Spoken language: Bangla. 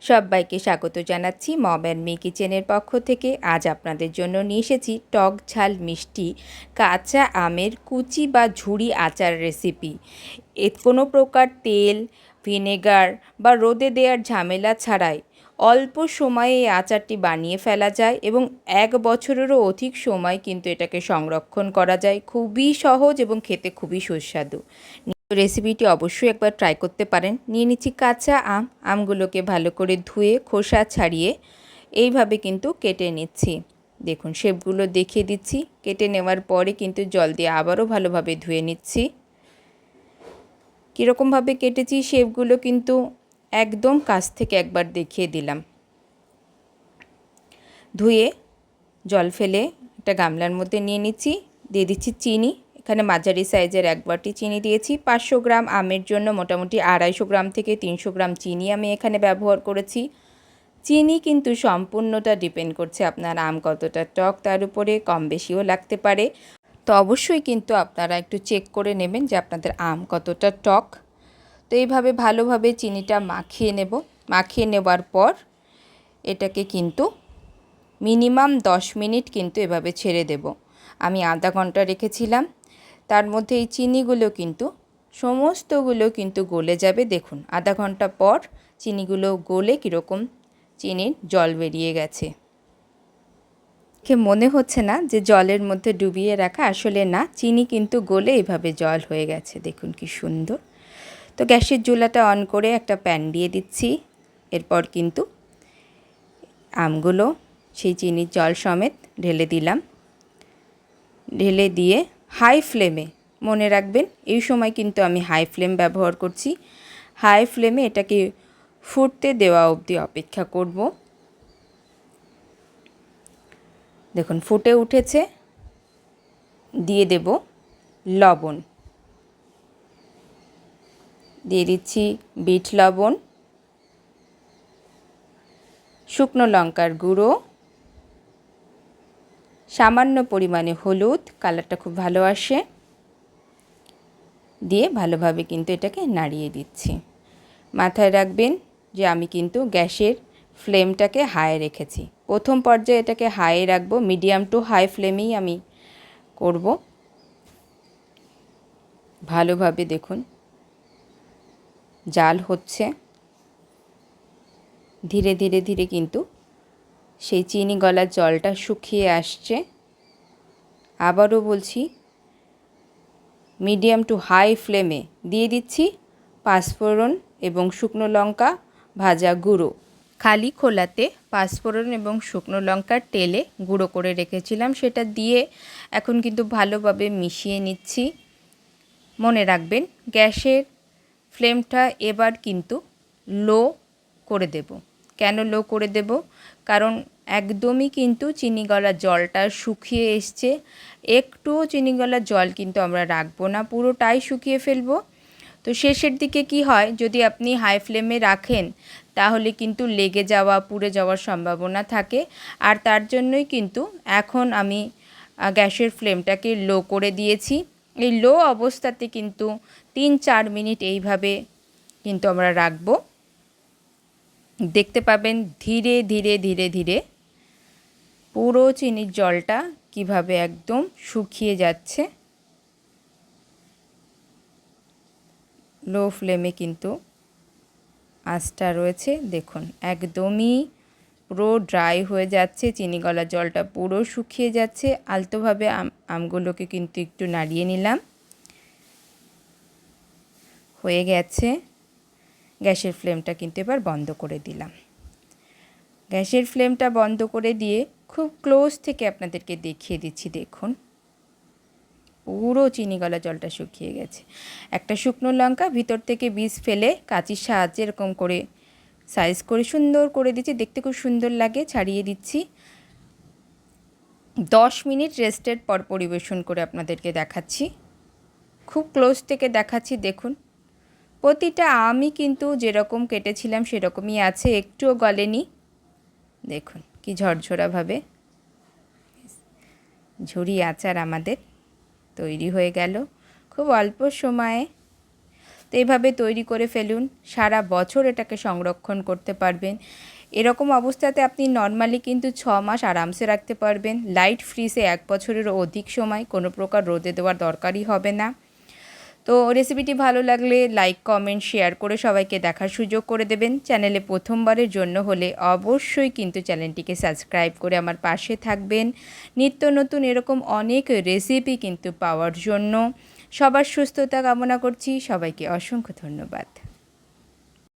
সবাইকে স্বাগত জানাচ্ছি মম অ্যান্ড মি কিচেনের পক্ষ থেকে। আজ আপনাদের জন্য নিয়ে এসেছি টক ঝাল মিষ্টি কাঁচা আমের কুচি বা ঝুরি আচার রেসিপি। এর কোনো প্রকার তেল, ভিনেগার বা রোদে দেওয়ার ঝামেলা ছাড়াই অল্প সময়ে এই আচারটি বানিয়ে ফেলা যায় এবং 1 বছরেরও অধিক সময় কিন্তু এটাকে সংরক্ষণ করা যায়। খুবই সহজ এবং খেতে খুবই সুস্বাদু। রেসিপিটি অবশ্যই একবার ট্রাই করতে পারেন। নিয়ে নিচ্ছি কাঁচা আমগুলোকে ভালো করে ধুয়ে খোসা ছাড়িয়ে এইভাবে কিন্তু কেটে নিচ্ছি। দেখুন শেপগুলো দেখিয়ে দিচ্ছি। কেটে নেওয়ার পরে কিন্তু জল দিয়ে আবারও ভালোভাবে ধুয়ে নিচ্ছি। কীরকমভাবে কেটেছি শেপগুলো কিন্তু একদম কাছ থেকে একবার দেখিয়ে দিলাম। ধুয়ে জল ফেলে একটা গামলার মধ্যে নিয়ে নিচ্ছি। দিয়ে দিচ্ছি চিনি। এখানে মাঝারি সাইজের 1 বাটি চিনি দিয়েছি। 500 গ্রাম আমের জন্য মোটামুটি 250 গ্রাম থেকে 300 গ্রাম চিনি আমি এখানে ব্যবহার করেছি। চিনি কিন্তু সম্পূর্ণটা ডিপেন্ড করছে আপনার আম কতটা টক তার উপরে, কম বেশিও লাগতে পারে। তো অবশ্যই কিন্তু আপনারা একটু চেক করে নেবেন যে আপনাদের আম কতটা টক। তো এইভাবে ভালোভাবে চিনিটা মাখিয়ে নেব। মাখিয়ে নেওয়ার পর এটাকে কিন্তু মিনিমাম 10 মিনিট কিন্তু এভাবে ছেড়ে দেব। আমি আধা ঘন্টা রেখেছিলাম। তার মধ্যে এই চিনিগুলো কিন্তু সমস্তগুলো কিন্তু গলে যাবে। দেখুন আধা ঘন্টা পর চিনিগুলো গলে কীরকম চিনির জল বেরিয়ে গেছে। মনে হচ্ছে না যে জলের মধ্যে ডুবিয়ে রাখা, আসলে না, চিনি কিন্তু গলে এইভাবে জল হয়ে গেছে। দেখুন কি সুন্দর। তো গ্যাসের চুলাটা অন করে একটা প্যান দিয়ে দিচ্ছি। এরপর কিন্তু আমগুলো সেই চিনির জল সমেত ঢেলে দিলাম। ঢেলে দিয়ে হাই ফ্লেমে, মনে রাখবেন এই সময় কিন্তু আমি হাই ফ্লেম ব্যবহার করছি। হাই ফ্লেমে এটাকে ফুটতে দেওয়া অবধি অপেক্ষা করব। দেখুন ফুটে উঠেছে। দিয়ে দেব লবণ। দিয়ে দিচ্ছি বিট লবণ, শুকনো লঙ্কার গুঁড়ো, সামান্য পরিমাণে হলুদ, কালারটা খুব ভালো আসে। দিয়ে ভালোভাবে কিন্তু এটাকে নাড়িয়ে দিচ্ছি। মাথায় রাখবেন যে আমি কিন্তু গ্যাসের ফ্লেমটাকে হাই রেখেছি। প্রথম পর্যায়ে এটাকে হাই রাখবো, মিডিয়াম টু হাই ফ্লেমেই আমি করব। ভালোভাবে দেখুন জাল হচ্ছে। ধীরে ধীরে ধীরে কিন্তু সেই চিনি গলার জলটা শুকিয়ে আসছে। আবারও বলছি মিডিয়াম টু হাই ফ্লেমে দিয়ে দিচ্ছি পাঁচফোড়ন এবং শুকনো লঙ্কা ভাজা গুঁড়ো। খালি খোলাতে পাঁচফোড়ন এবং শুকনো লঙ্কার তেলে গুঁড়ো করে রেখেছিলাম, সেটা দিয়ে এখন কিন্তু ভালোভাবে মিশিয়ে নিচ্ছি। মনে রাখবেন গ্যাসের ফ্লেমটা এবার কিন্তু লো করে দেব। কেন লো করে দেব? কারণ একদমই কিন্তু চিনি গলা জলটা শুকিয়ে এসছে। একটুও চিনি গলা জল কিন্তু আমরা রাখবো না, পুরোটাই শুকিয়ে ফেলবো। তো শেষের দিকে কি হয়, যদি আপনি হাই ফ্লেমে রাখেন তাহলে কিন্তু লেগে যাওয়া, পুড়ে যাওয়ার সম্ভাবনা থাকে। আর তার জন্যই কিন্তু এখন আমি গ্যাসের ফ্লেমটাকে লো করে দিয়েছি। এই লো অবস্থাতে কিন্তু 3-4 মিনিট এইভাবে কিন্তু আমরা রাখবো। দেখতে পাবেন ধীরে ধীরে ধীরে ধীরে পুরো চিনির জলটা কিভাবে একদম শুকিয়ে যাচ্ছে। লো ফ্লেমে কিন্তু আঁচটা রয়েছে। দেখুন একদমই পুরো ড্রাই হয়ে যাচ্ছে, চিনি গলা জলটা পুরো শুকিয়ে যাচ্ছে। আলতোভাবে আমগুলোকে কিন্তু একটু নাড়িয়ে নিলাম। হয়ে গেছে। গ্যাসের ফ্লেমটা কিন্তু এবার বন্ধ করে দিলাম। গ্যাসের ফ্লেমটা বন্ধ করে দিয়ে খুব ক্লোজ থেকে আপনাদেরকে দেখিয়ে দিচ্ছি। দেখুন পুরো চিনি গলা জলটা শুকিয়ে গেছে। একটা শুকনো লঙ্কা ভিতর থেকে বীজ ফেলে কাঁচির সাহায্যে এরকম করে সাইজ করে সুন্দর করে দিচ্ছি, দেখতে খুব সুন্দর লাগে। ছাড়িয়ে দিচ্ছি। 10 মিনিট রেস্টের পর পরিবেশন করে আপনাদেরকে দেখাচ্ছি। খুব ক্লোজ থেকে দেখাচ্ছি। দেখুন প্রতিটা আমই কিন্তু যেরকম কেটেছিলাম সেরকমই আছে, একটুও গলেনি। দেখুন কি ঝরঝরাভাবে ঝুরি আচার আমাদের তৈরি হয়ে গেল খুব অল্প সময়ে। তো এইভাবে তৈরি করে ফেলুন, সারা বছর এটাকে সংরক্ষণ করতে পারবেন। এরকম অবস্থাতে আপনি নর্মালি কিন্তু 6 মাস আরামসে রাখতে পারবেন। লাইট ফ্রিজে 1 বছরেরও অধিক সময় কোনো প্রকার রোদে দেওয়ার দরকারই হবে না। তো রেসিপিটি ভালো লাগলে লাইক, কমেন্ট, শেয়ার করে সবাইকে দেখার সুযোগ করে দেবেন। চ্যানেলে প্রথমবারের জন্য হলে অবশ্যই কিন্তু চ্যানেলটিকে সাবস্ক্রাইব করে আমার পাশে থাকবেন। নিত্য নতুন এরকম অনেক রেসিপি কিন্তু পাওয়ার জন্য। সবার সুস্থতা কামনা করছি। সবাইকে অসংখ্য ধন্যবাদ।